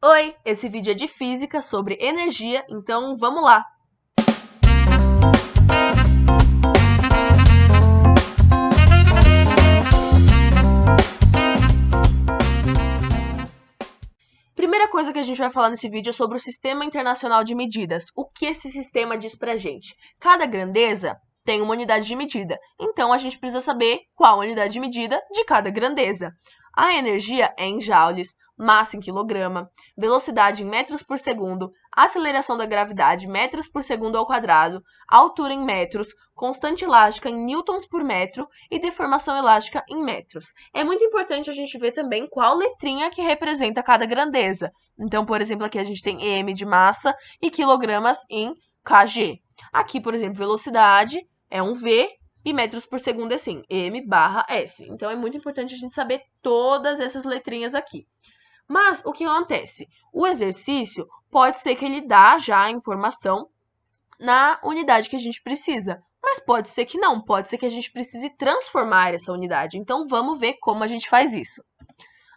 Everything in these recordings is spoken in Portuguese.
Oi, esse vídeo é de física sobre energia, então vamos lá! Primeira coisa que a gente vai falar nesse vídeo é sobre o Sistema Internacional de Medidas. O que esse sistema diz pra gente? Cada grandeza tem uma unidade de medida, então a gente precisa saber qual a unidade de medida de cada grandeza. A energia é em joules, massa em quilograma, velocidade em metros por segundo, aceleração da gravidade metros por segundo ao quadrado, altura em metros, constante elástica em newtons por metro e deformação elástica em metros. É muito importante a gente ver também qual letrinha que representa cada grandeza. Então, por exemplo, aqui a gente tem m de massa e quilogramas em kg. Aqui, por exemplo, velocidade é um v e metros por segundo é assim, m/s. Então, é muito importante a gente saber todas essas letrinhas aqui. Mas, o que acontece? O exercício pode ser que ele dá já a informação na unidade que a gente precisa. Mas pode ser que não, pode ser que a gente precise transformar essa unidade. Então, vamos ver como a gente faz isso.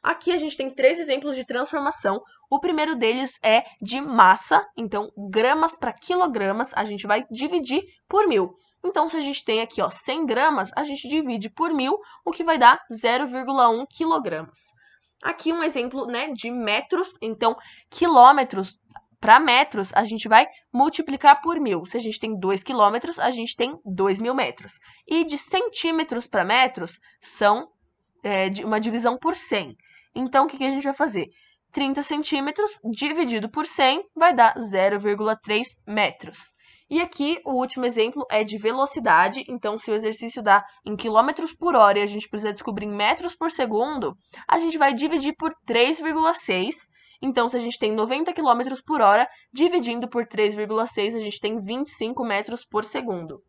Aqui a gente tem 3 exemplos de transformação. O primeiro deles é de massa, então gramas para quilogramas, a gente vai dividir por 1000. Então, se a gente tem aqui 100 gramas, a gente divide por 1000, o que vai dar 0,1 quilogramas. Aqui um exemplo de metros, então quilômetros para metros, a gente vai multiplicar por 1000. Se a gente tem 2 quilômetros, a gente tem 2.000 metros. E de centímetros para metros, são uma divisão por 100. Então, o que a gente vai fazer? 30 centímetros dividido por 100 vai dar 0,3 metros. E aqui, o último exemplo é de velocidade. Então, se o exercício dá em quilômetros por hora e a gente precisa descobrir em metros por segundo, a gente vai dividir por 3,6. Então, se a gente tem 90 km por hora, dividindo por 3,6, a gente tem 25 metros por segundo.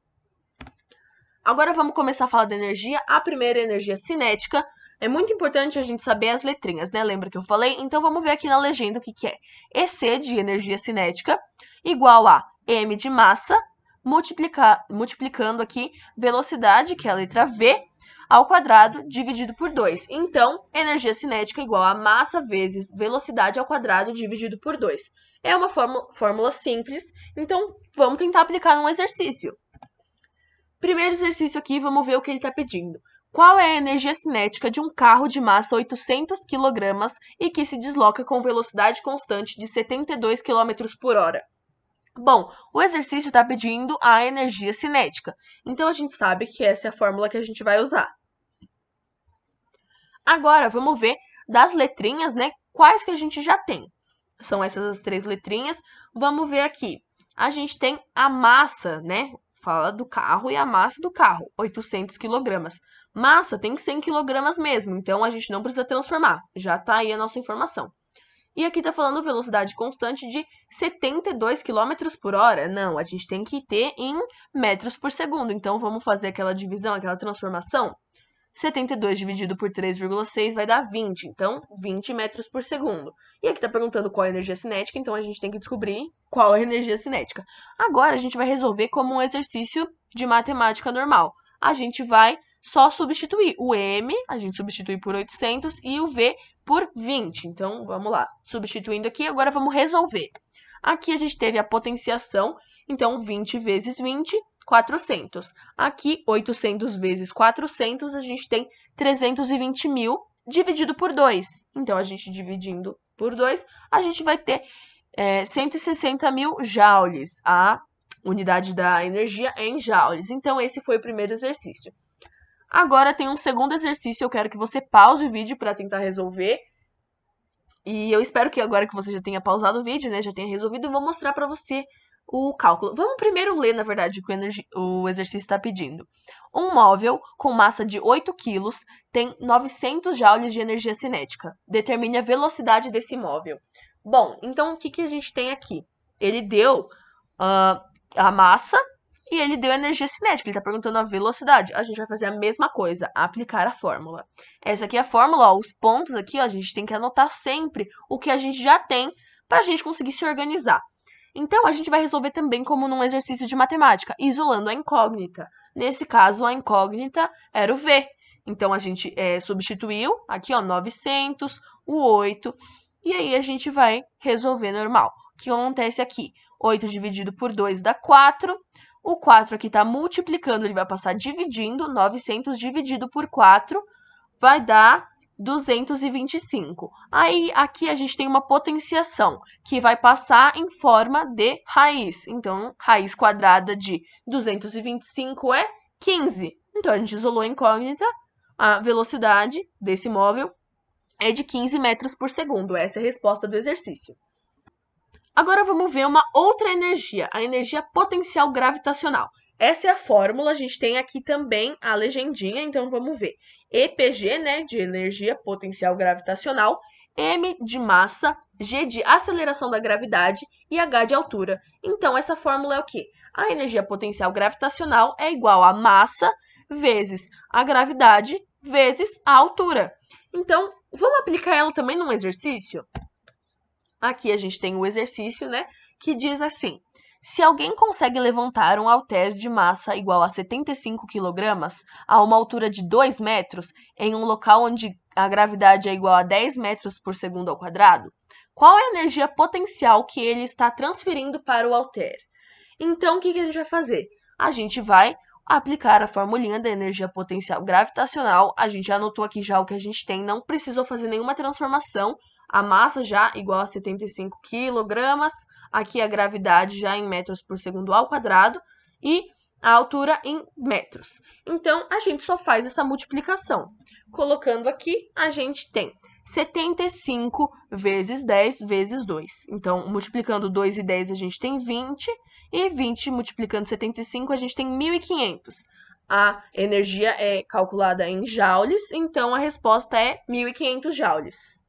Agora vamos começar a falar da energia. A primeira é a energia cinética. É muito importante a gente saber as letrinhas, né? Lembra que eu falei? Então vamos ver aqui na legenda o que é. EC de energia cinética igual a m de massa, multiplicando aqui velocidade, que é a letra V, ao quadrado, dividido por 2. Então, energia cinética igual a massa vezes velocidade ao quadrado, dividido por 2. É uma fórmula simples, então vamos tentar aplicar num exercício. Primeiro exercício aqui, vamos ver o que ele está pedindo. Qual é a energia cinética de um carro de massa 800 kg e que se desloca com velocidade constante de 72 km por hora? Bom, o exercício está pedindo a energia cinética, então a gente sabe que essa é a fórmula que a gente vai usar. Agora, vamos ver das letrinhas, quais que a gente já tem. São essas as 3 letrinhas. Vamos ver aqui. A gente tem a massa, fala do carro e a massa do carro, 800 kg. Massa tem 100 kg mesmo, então a gente não precisa transformar. Já está aí a nossa informação. E aqui está falando velocidade constante de 72 km por hora. Não, a gente tem que ter em metros por segundo. Então, vamos fazer aquela divisão, aquela transformação. 72 dividido por 3,6 vai dar 20. Então, 20 metros por segundo. E aqui está perguntando qual é a energia cinética, então a gente tem que descobrir qual é a energia cinética. Agora, a gente vai resolver como um exercício de matemática normal. A gente vai só substituir o m, a gente substitui por 800, e o v por 20. Então, vamos lá. Substituindo aqui, agora vamos resolver. Aqui a gente teve a potenciação, então 20 vezes 20, 400. Aqui, 800 vezes 400, a gente tem 320.000 dividido por 2. Então, a gente dividindo por 2, a gente vai ter 160.000 joules. A unidade da energia é em joules. Então, esse foi o primeiro exercício. Agora tem um segundo exercício, eu quero que você pause o vídeo para tentar resolver. E eu espero que agora que você já tenha pausado o vídeo, já tenha resolvido, eu vou mostrar para você o cálculo. Vamos primeiro ler, na verdade, o que o exercício está pedindo. Um móvel com massa de 8 kg tem 900 joules de energia cinética. Determine a velocidade desse móvel. Bom, então o que a gente tem aqui? Ele deu a massa e ele deu energia cinética. Ele está perguntando a velocidade. A gente vai fazer a mesma coisa, aplicar a fórmula. Essa aqui é a fórmula, os pontos aqui, a gente tem que anotar sempre o que a gente já tem para a gente conseguir se organizar. Então, a gente vai resolver também como num exercício de matemática, isolando a incógnita. Nesse caso, a incógnita era o V. Então, a gente substituiu aqui, 900, o 8. e aí a gente vai resolver normal. O que acontece aqui? 8 dividido por 2 dá 4. O 4 aqui está multiplicando, ele vai passar dividindo. 900 dividido por 4 vai dar 225. Aí, aqui a gente tem uma potenciação, que vai passar em forma de raiz. Então, raiz quadrada de 225 é 15. Então, a gente isolou a incógnita, a velocidade desse móvel é de 15 metros por segundo. Essa é a resposta do exercício. Agora vamos ver uma outra energia, a energia potencial gravitacional. Essa é a fórmula, a gente tem aqui também a legendinha, então vamos ver. EPG, né, de energia potencial gravitacional, M de massa, G de aceleração da gravidade e H de altura. Então, essa fórmula é o quê? A energia potencial gravitacional é igual a massa vezes a gravidade vezes a altura. Então, vamos aplicar ela também num exercício? Aqui a gente tem o exercício, né, que diz assim: se alguém consegue levantar um halter de massa igual a 75 kg a uma altura de 2 metros em um local onde a gravidade é igual a 10 metros por segundo ao quadrado, qual é a energia potencial que ele está transferindo para o halter? Então, o que a gente vai fazer? A gente vai aplicar a formulinha da energia potencial gravitacional. A gente anotou aqui já o que a gente tem, não precisou fazer nenhuma transformação. A massa já igual a 75 kg, aqui a gravidade já em metros por segundo ao quadrado e a altura em metros. Então, a gente só faz essa multiplicação. Colocando aqui, a gente tem 75 vezes 10 vezes 2. Então, multiplicando 2 e 10, a gente tem 20. E 20 multiplicando 75, a gente tem 1.500. A energia é calculada em joules, então a resposta é 1.500 joules.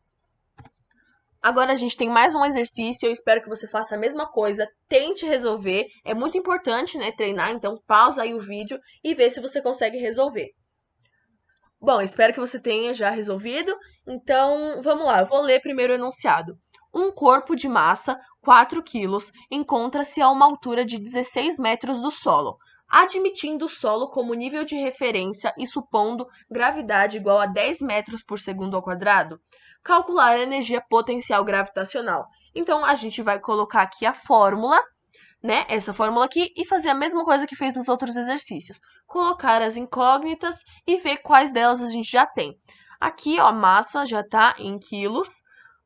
Agora a gente tem mais um exercício, eu espero que você faça a mesma coisa, tente resolver. É muito importante, né, treinar, então pausa aí o vídeo e vê se você consegue resolver. Bom, espero que você tenha já resolvido. Então, vamos lá, eu vou ler primeiro o enunciado. Um corpo de massa, 4 quilos, encontra-se a uma altura de 16 metros do solo. Admitindo o solo como nível de referência e supondo gravidade igual a 10 metros por segundo ao quadrado, calcular a energia potencial gravitacional. Então, a gente vai colocar aqui a fórmula, né? Essa fórmula aqui, e fazer a mesma coisa que fez nos outros exercícios. Colocar as incógnitas e ver quais delas a gente já tem. Aqui, ó, a massa já está em quilos,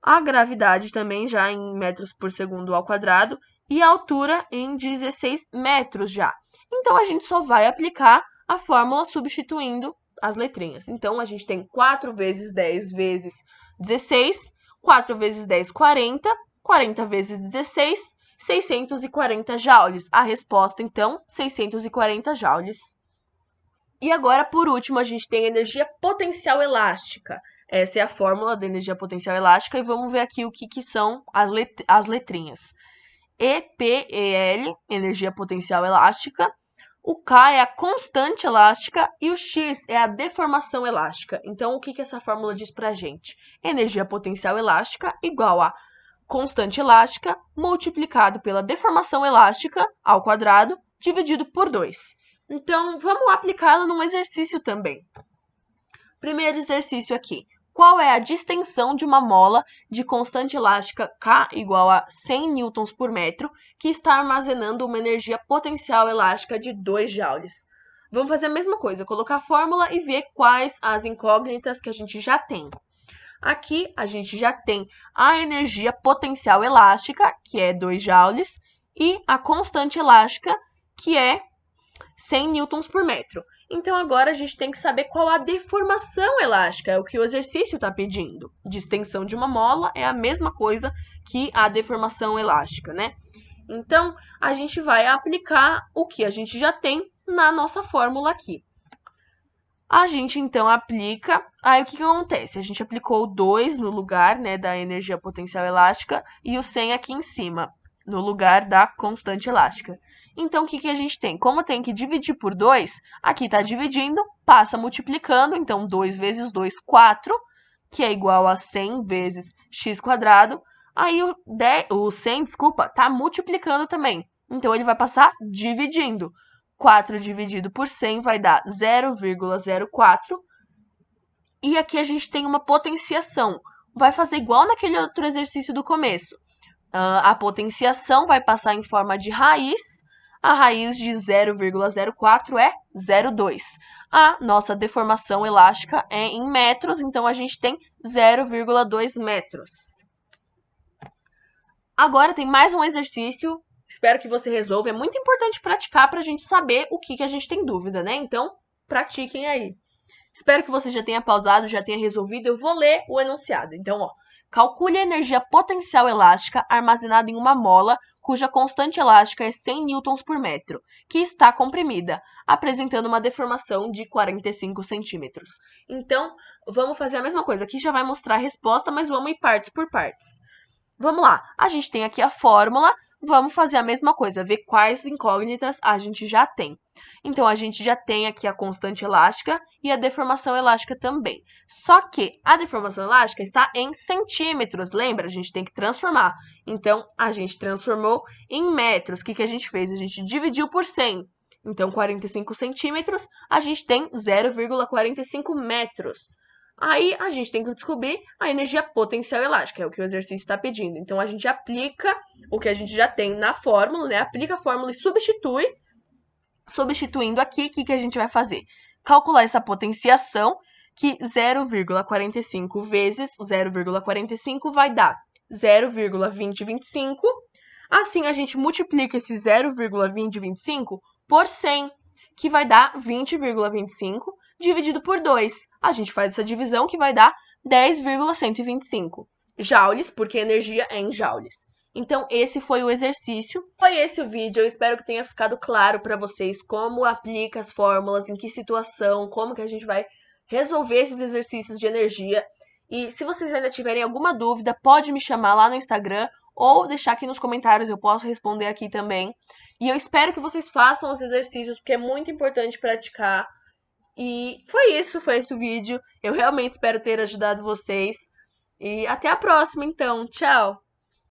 a gravidade também já em metros por segundo ao quadrado e a altura em 16 metros já. Então, a gente só vai aplicar a fórmula substituindo as letrinhas. Então, a gente tem 4 vezes 10 vezes 16, 4 vezes 10, 40, 40 vezes 16, 640 joules. A resposta, então, 640 joules. E agora, por último, a gente tem energia potencial elástica. Essa é a fórmula da energia potencial elástica e vamos ver aqui o que são as letrinhas. EPEL, energia potencial elástica. O K é a constante elástica e o X é a deformação elástica. Então, o que essa fórmula diz pra gente? Energia potencial elástica igual a constante elástica multiplicado pela deformação elástica ao quadrado dividido por 2. Então, vamos aplicá-la num exercício também. Primeiro exercício aqui. Qual é a distensão de uma mola de constante elástica K igual a 100 newtons por metro que está armazenando uma energia potencial elástica de 2 joules? Vamos fazer a mesma coisa, colocar a fórmula e ver quais as incógnitas que a gente já tem. Aqui, a gente já tem a energia potencial elástica, que é 2 joules, e a constante elástica, que é 100 newtons por metro. Então, agora a gente tem que saber qual a deformação elástica, é o que o exercício está pedindo. Distensão de uma mola é a mesma coisa que a deformação elástica, né? Então, a gente vai aplicar o que a gente já tem na nossa fórmula aqui. A gente, então, aplica... Aí, o que acontece? A gente aplicou o 2 no lugar, né, da energia potencial elástica e o 100 aqui em cima, no lugar da constante elástica. Então, o que a gente tem? Como tem que dividir por 2, aqui está dividindo, passa multiplicando. Então, 2 vezes 2, 4, que é igual a 100 vezes x quadrado. Aí, o 100, desculpa, está multiplicando também. Então, ele vai passar dividindo. 4 dividido por 100 vai dar 0,04. E aqui a gente tem uma potenciação. vai fazer igual naquele outro exercício do começo. A potenciação vai passar em forma de raiz. A raiz de 0,04 é 0,2. A nossa deformação elástica é em metros, então a gente tem 0,2 metros. Agora tem mais um exercício, espero que você resolva. É muito importante praticar para a gente saber o que a gente tem dúvida, né? Então, pratiquem aí. Espero que você já tenha pausado, já tenha resolvido. Eu vou ler o enunciado. Então, ó, calcule a energia potencial elástica armazenada em uma mola cuja constante elástica é 100 newtons por metro, que está comprimida, apresentando uma deformação de 45 centímetros. Então, vamos fazer a mesma coisa. Aqui já vai mostrar a resposta, mas vamos ir partes por partes. Vamos lá, a gente tem aqui a fórmula, vamos fazer a mesma coisa, ver quais incógnitas a gente já tem. Então, a gente já tem aqui a constante elástica e a deformação elástica também. Só que a deformação elástica está em centímetros, lembra? A gente tem que transformar. Então, a gente transformou em metros. O que a gente fez? A gente dividiu por 100. Então, 45 centímetros, a gente tem 0,45 metros. Aí a gente tem que descobrir a energia potencial elástica, é o que o exercício está pedindo. Então a gente aplica o que a gente já tem na fórmula, né? Aplica a fórmula e substitui. Substituindo aqui, o que a gente vai fazer? Calcular essa potenciação, que 0,45 vezes 0,45 vai dar 0,2025. Assim, a gente multiplica esse 0,2025 por 100, que vai dar 20,25 dividido por 2. A gente faz essa divisão que vai dar 10,125 joules, porque energia é em joules. Então, esse foi o exercício. Foi esse o vídeo. Eu espero que tenha ficado claro para vocês como aplica as fórmulas, em que situação, como que a gente vai resolver esses exercícios de energia. E se vocês ainda tiverem alguma dúvida, pode me chamar lá no Instagram ou deixar aqui nos comentários, eu posso responder aqui também. E eu espero que vocês façam os exercícios, porque é muito importante praticar. E foi esse o vídeo. Eu realmente espero ter ajudado vocês. E até a próxima, então. Tchau!